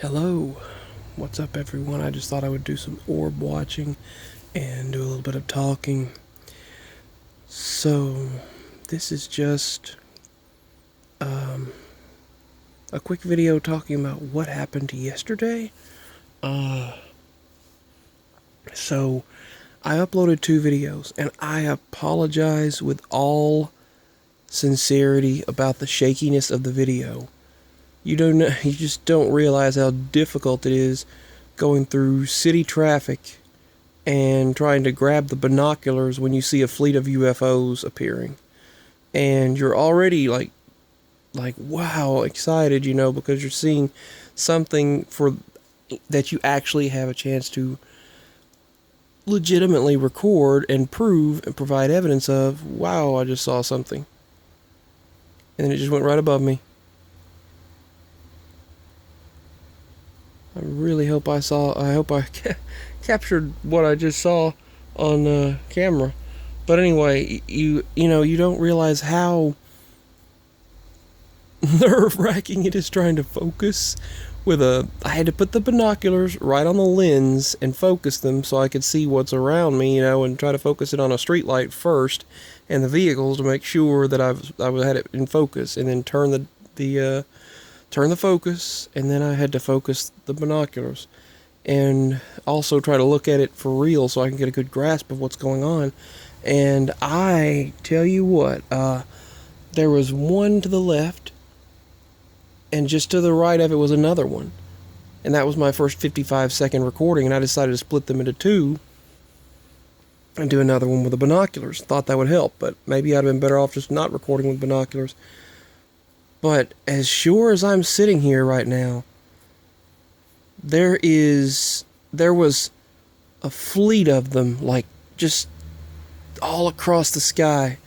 Hello, what's up everyone? I just thought I would do some orb watching and do a little bit of talking. So, this is just a quick video talking about what happened yesterday. So, I uploaded 2 videos and I apologize with all sincerity about the shakiness of the video. You just don't realize how difficult it is going through city traffic and trying to grab the binoculars when you see a fleet of UFOs appearing. And you're already like wow, excited, because you're seeing something for that you actually have a chance to legitimately record and prove and provide evidence of. Wow, I just saw something. And then it just went right above me. I really hope I captured what I just saw on camera. But anyway, you don't realize how nerve-wracking it is trying to focus I had to put the binoculars right on the lens and focus them so I could see what's around me, and try to focus it on a street light first and the vehicles to make sure that I had it in focus, and then turn the focus, and then I had to focus the binoculars and also try to look at it for real so I can get a good grasp of what's going on. And I tell you what, there was one to the left, and just to the right of it was another one. And that was my first 55-second recording, and I decided to split them into 2 and do another one with the binoculars. Thought that would help, but maybe I'd have been better off just not recording with binoculars. But as sure as I'm sitting here right now, there was a fleet of them, like, just all across the sky.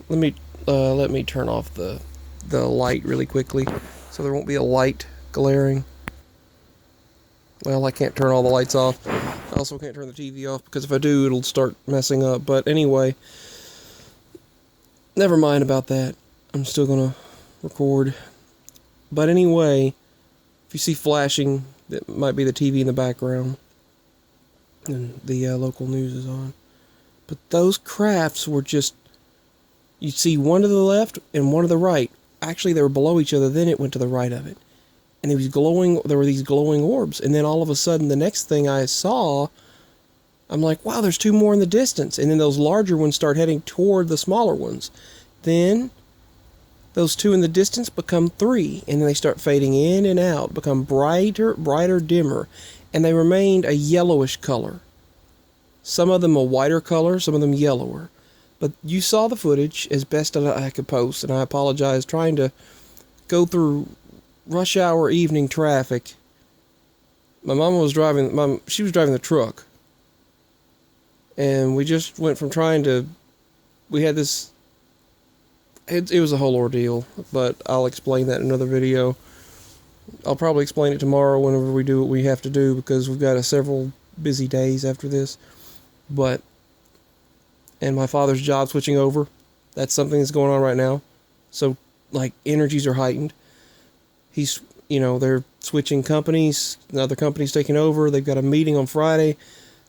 Let me turn off the light really quickly so there won't be a light glaring. Well, I can't turn all the lights off. I also can't turn the TV off because if I do, it'll start messing up. But anyway, never mind about that. I'm still gonna record. But anyway, if you see flashing, that might be the TV in the background, and the local news is on. But those crafts were just, you'd see one to the left and one to the right. Actually, they were below each other, then it went to the right of it. And there were these glowing orbs. And then all of a sudden, the next thing I saw, I'm like, wow, there's 2 more in the distance. And then those larger ones start heading toward the smaller ones. Then those 2 in the distance become 3, and then they start fading in and out, become brighter, dimmer, and they remained a yellowish color. Some of them a whiter color, some of them yellower. But you saw the footage as best I could post, and I apologize trying to go through rush hour evening traffic. My mom was driving the truck, and we just went from we had this. It was a whole ordeal, but I'll explain that in another video. I'll probably explain it tomorrow whenever we do what we have to do, because we've got several busy days after this. And my father's job switching over, that's something that's going on right now. So, like, energies are heightened. They're switching companies, another company's taking over, they've got a meeting on Friday.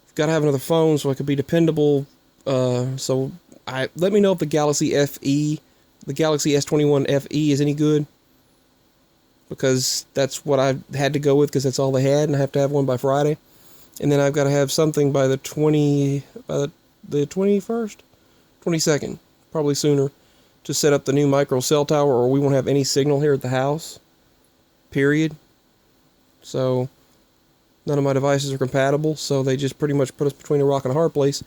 I've got to have another phone so I can be dependable. Let me know if the Galaxy S21 FE is any good, because that's what I had to go with, because that's all they had, and I have to have one by Friday. And then I've got to have something by the 21st, 22nd, probably sooner, to set up the new micro cell tower, or we won't have any signal here at the house, period. So none of my devices are compatible, so they just pretty much put us between a rock and a hard place.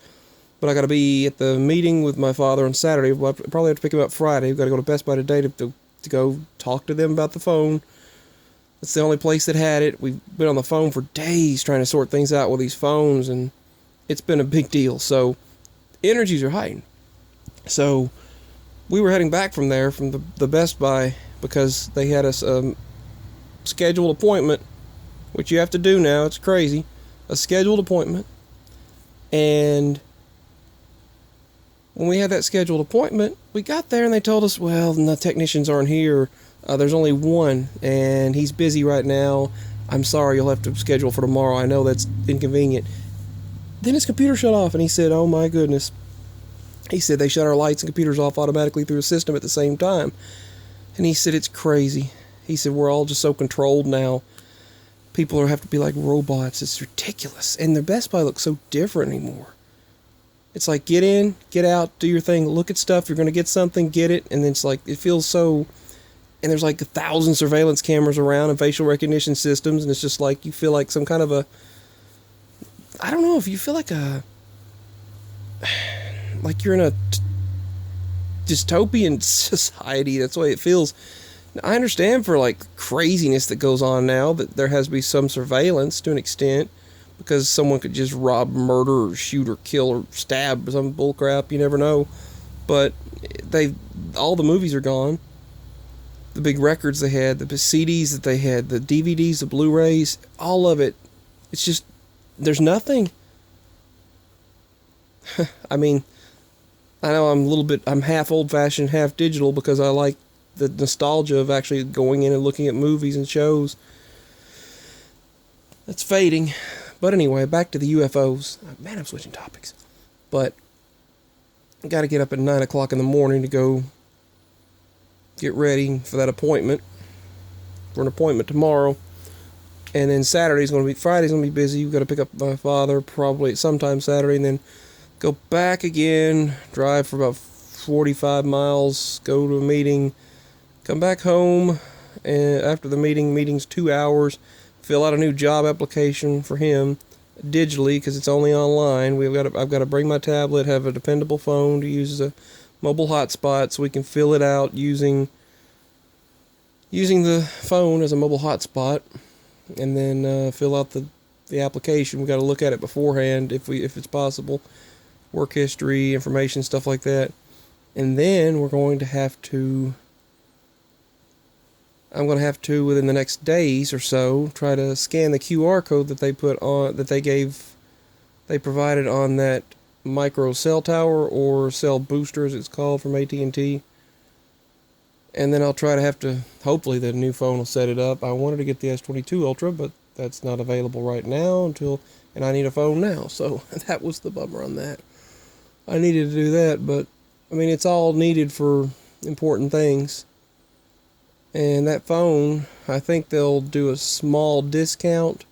But I got to be at the meeting with my father on Saturday. I'll probably have to pick him up Friday. We've got to go to Best Buy today to go talk to them about the phone. It's the only place that had it. We've been on the phone for days trying to sort things out with these phones, and it's been a big deal. So energies are heightened. So we were heading back from there, from the Best Buy, because they had us scheduled appointment, which you have to do now. It's crazy. A scheduled appointment. And when we had that scheduled appointment, we got there and they told us, well, the technicians aren't here. There's only one, and he's busy right now. I'm sorry, you'll have to schedule for tomorrow. I know that's inconvenient. Then his computer shut off, and he said, oh my goodness. He said they shut our lights and computers off automatically through a system at the same time. And he said it's crazy. He said we're all just so controlled now. People have to be like robots. It's ridiculous. And the Best Buy looks so different anymore. It's like, get in, get out, do your thing, look at stuff. You're going to get something, get it. And then it's like, it feels so... And there's like 1,000 surveillance cameras around and facial recognition systems. And it's just like, you feel like some kind of a... I don't know if you feel like you're in a dystopian society. That's the way it feels. I understand for like craziness that goes on now that there has to be some surveillance to an extent, because someone could just rob, murder, or shoot, or kill, or stab, or some bullcrap. You never know. But all the movies are gone. The big records they had, the CDs that they had, the DVDs, the Blu-rays, all of it. It's just, there's nothing. I mean, I know I'm half old-fashioned, half digital, because I like the nostalgia of actually going in and looking at movies and shows. That's fading. But anyway, back to the UFOs. Man, I'm switching topics. But I got to get up at 9 o'clock in the morning to go get ready for that appointment. For an appointment tomorrow. And then Friday's going to be busy. We've got to pick up my father probably sometime Saturday, and then go back again, drive for about 45 miles, go to a meeting, come back home, and after the meeting's 2 hours, fill out a new job application for him digitally, because it's only online. I've got to bring my tablet, have a dependable phone to use as a mobile hotspot, so we can fill it out using the phone as a mobile hotspot, and then fill out the application. We've got to look at it beforehand if it's possible. Work history, information, stuff like that. And then I'm going to have to, within the next days or so, try to scan the QR code that they provided on that micro cell tower, or cell booster as it's called, from AT&T. And then I'll try to hopefully the new phone will set it up. I wanted to get the S22 Ultra, but that's not available right now and I need a phone now. So that was the bummer on that. I needed to do that, but I mean, it's all needed for important things. And that phone, I think they'll do a small discount.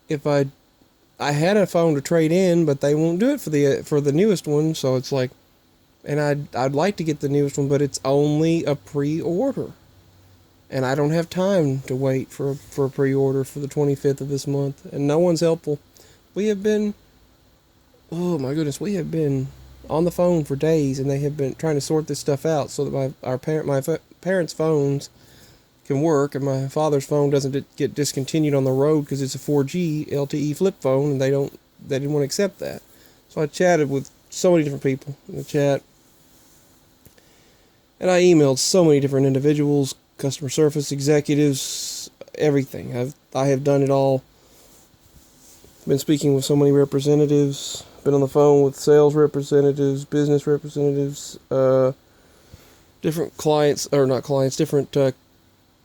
If I had a phone to trade in, but they won't do it for the newest one, so it's like, and I'd like to get the newest one, but it's only a pre-order. And I don't have time to wait for a pre-order for the 25th of this month, and no one's helpful. We have been on the phone for days, and they have been trying to sort this stuff out so that my parents' phones can work, and my father's phone doesn't get discontinued on the road because it's a 4G LTE flip phone, and they didn't want to accept that. So I chatted with so many different people in the chat, and I emailed so many different individuals, customer service executives, everything. I have done it all. Been speaking with so many representatives. Been on the phone with sales representatives, business representatives, different clients, or not clients, different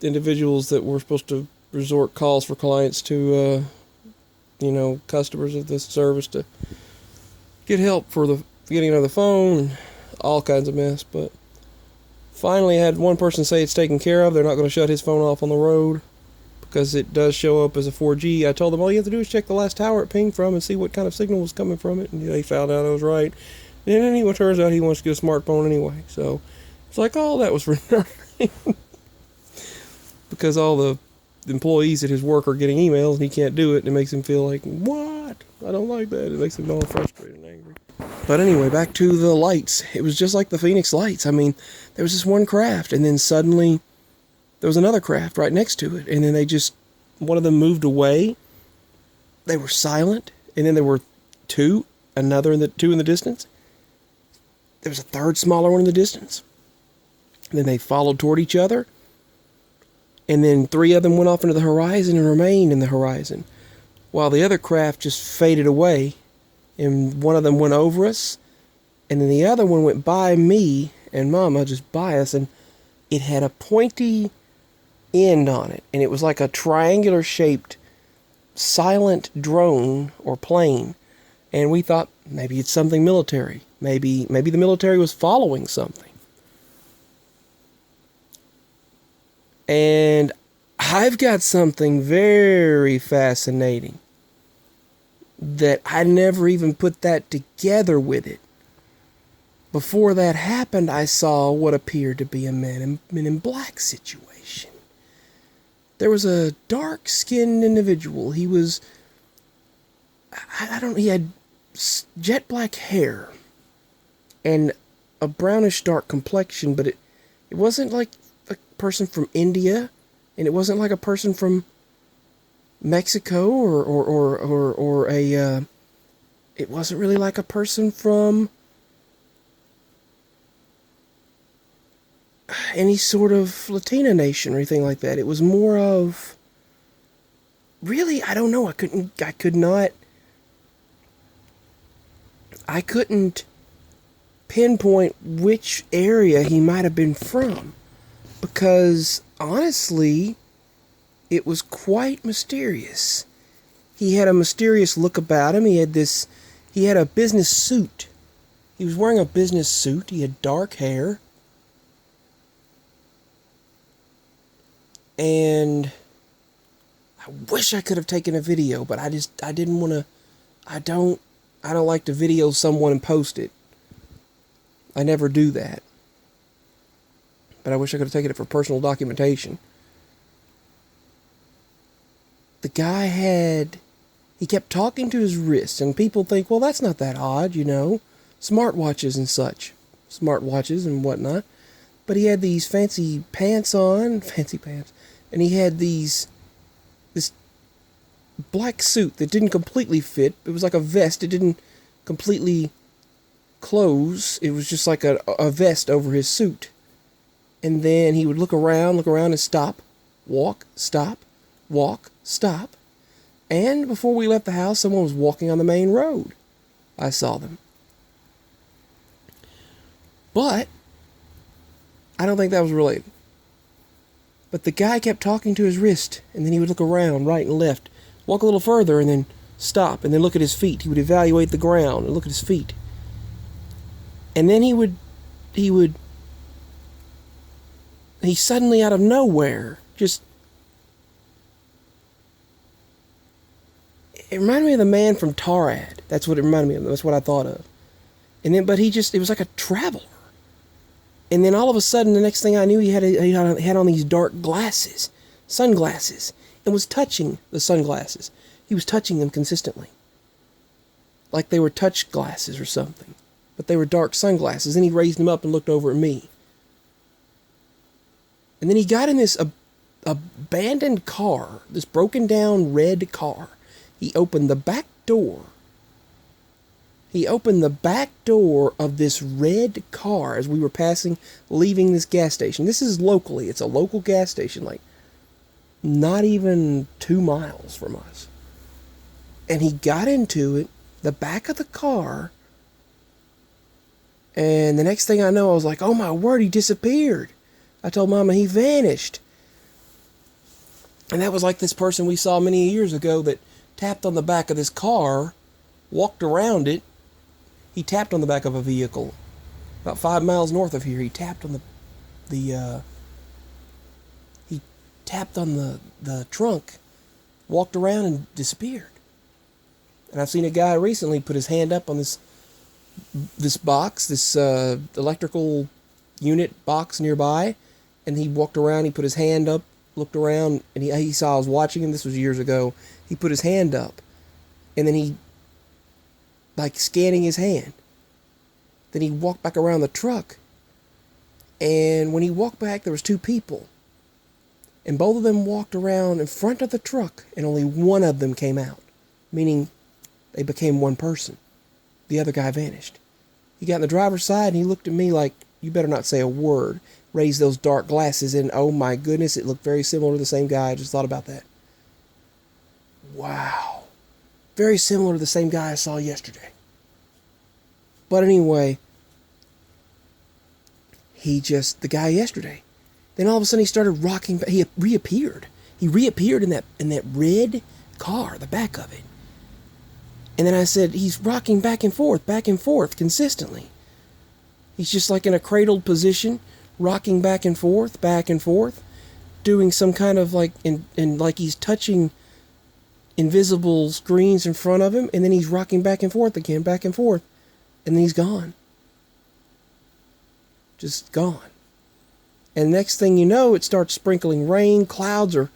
individuals that were supposed to resort calls for clients to, customers of this service to get help for the getting another phone, all kinds of mess. But finally, I had one person say it's taken care of. They're not going to shut his phone off on the road, because it does show up as a 4G. I told them all you have to do is check the last tower it pinged from and see what kind of signal was coming from it, and they found out I was right. And then it turns out he wants to get a smartphone anyway. So it's like, oh, that was for nothing. Because all the employees at his work are getting emails and he can't do it, and it makes him feel like, what? I don't like that. It makes him all frustrated and angry. But anyway, back to the lights. It was just like the Phoenix lights. I mean, there was this one craft, and then suddenly there was another craft right next to it, and then one of them moved away. They were silent, and then there were two in the distance. There was a third smaller one in the distance. And then they followed toward each other, and then 3 of them went off into the horizon and remained in the horizon, while the other craft just faded away, and one of them went over us, and then the other one went by me and Mama, just by us, and it had a pointy end on it, and it was like a triangular shaped silent drone or plane. And we thought maybe it's something military. Maybe the military was following something. And I've got something very fascinating that I never even put that together with it. Before that happened, I saw what appeared to be a men in black situation. There was a dark-skinned individual. He was, he had jet black hair and a brownish dark complexion, but it wasn't like a person from India, and it wasn't like a person from Mexico or it wasn't really like a person from any sort of Latina nation or anything like that. It was more of, really, I don't know. I couldn't pinpoint which area he might have been from, because honestly, it was quite mysterious. He had a mysterious look about him. He had a business suit. He was wearing a business suit. He had dark hair. And I wish I could have taken a video, but I didn't want to. I don't like to video someone and post it. I never do that. But I wish I could have taken it for personal documentation. The guy he kept talking to his wrist, and people think, well, that's not that odd, smartwatches and such, smartwatches and whatnot. But he had these fancy pants, and he had this black suit that didn't completely fit. It was like a vest. It didn't completely close. It was just like a vest over his suit. And then he would look around and stop, walk, stop, walk, stop. And before we left the house, someone was walking on the main road. I saw them. But I don't think that was related. But the guy kept talking to his wrist, and then he would look around, right and left, walk a little further, and then stop, and then look at his feet. He would evaluate the ground and look at his feet. And then he suddenly, out of nowhere, it reminded me of the man from Tarad. That's what it reminded me of. That's what I thought of. And then, it was like a traveler. And then all of a sudden, the next thing I knew, he had on these dark glasses, sunglasses, and was touching the sunglasses. He was touching them consistently. Like they were touch glasses or something. But they were dark sunglasses. Then he raised them up and looked over at me. And then he got in this abandoned car, this broken down red car. He opened the back door. He opened the back door of this red car as we were leaving this gas station. This is locally. It's a local gas station, like not even 2 miles from us. And he got into it, the back of the car, and the next thing I know, I was like, oh my word, he disappeared. I told Mama he vanished. And that was like this person we saw many years ago that tapped on the back of this car, walked around it. He tapped on the back of a vehicle about 5 miles north of here. He tapped on the trunk, walked around and disappeared. And I've seen a guy recently put his hand up on this box, this electrical unit box nearby, and he walked around. He put his hand up, looked around, and he saw I was watching him. This was years ago. He put his hand up, and then he, like, scanning his hand. Then he walked back around the truck, and when he walked back, there was 2 people, and both of them walked around in front of the truck, and only one of them came out, meaning they became one person. The other guy vanished. He got in the driver's side, and he looked at me like, you better not say a word. Raised those dark glasses, and oh my goodness, it looked very similar to the same guy. I just thought about that. Wow. Very similar to the same guy I saw yesterday. But anyway, the guy yesterday, Then all of a sudden he started rocking back. He reappeared. He reappeared in that red car, the back of it. And then I said, he's rocking back and forth consistently. He's just like in a cradled position, rocking back and forth, doing some kind of like, like he's touching invisible screens in front of him, and then he's rocking back and forth again, and then he's gone. Just gone. And next thing you know, it starts sprinkling rain, clouds are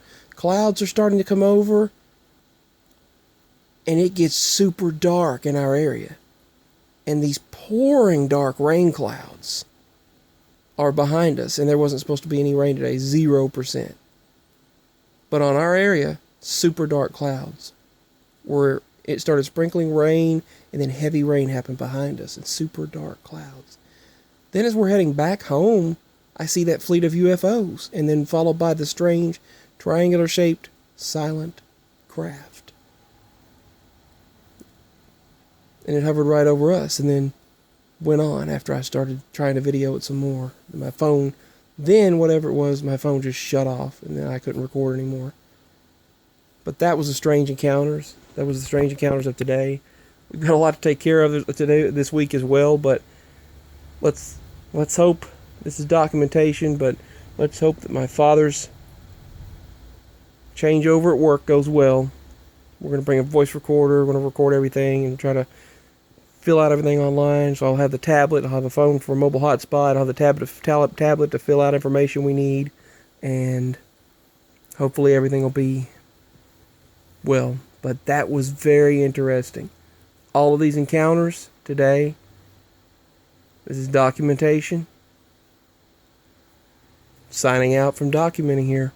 starting to come over, and it gets super dark in our area. And these pouring dark rain clouds are behind us, and there wasn't supposed to be any rain today, 0%. But on our area, super dark clouds, where it started sprinkling rain, and then heavy rain happened behind us, and super dark clouds. Then as we're heading back home, I see that fleet of UFOs, and then followed by the strange, triangular-shaped, silent craft. And it hovered right over us, and then went on after I started trying to video it some more. My phone, then whatever it was, my phone just shut off, and then I couldn't record anymore. But that was the strange encounters. That was the strange encounters of today. We've got a lot to take care of today, this week as well, but let's hope this is documentation, but let's hope that my father's changeover at work goes well. We're going to bring a voice recorder. We're going to record everything and try to fill out everything online. So I'll have the tablet. I'll have a phone for a mobile hotspot. I'll have the tablet to fill out information we need. And hopefully everything will be well. But that was very interesting. All of these encounters today. This is documentation. Signing out from documenting here.